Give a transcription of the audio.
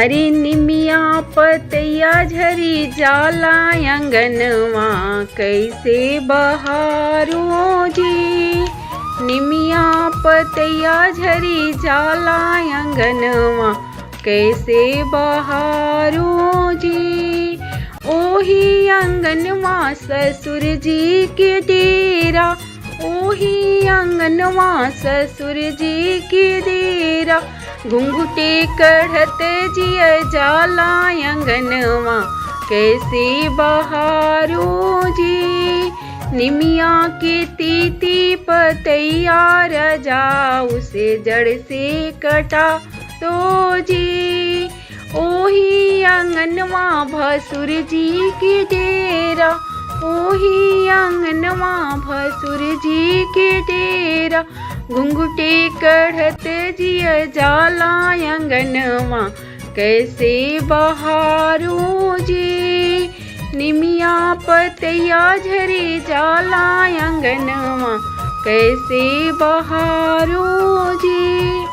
अरे निमिया पतैया झरी जाला अंगनवा कैसे बहारो जी। निमिया पतैया झरी जाला अंगनवा कैसे बहारो जी। ओही अंगनवा ससुर जी के डेरा, ओही अंगनवा ससुर जी के डेरा। घुंघुटे कढ़त जिया जाला अंगनवा कैसे बहारो जी। निमिया के तीती पतैया रजा उसे जड़ से कटा तो जी। ओही अंगनवा भसुर जी की डेरा, ओही अंगनवा भसुर जी के डेरा। घुंघुटे कढ़त जिया जाला अंगनवा कैसे बहारो जी। निमिया पतैया झरी जाला अंगनवा कैसे बहारो जी।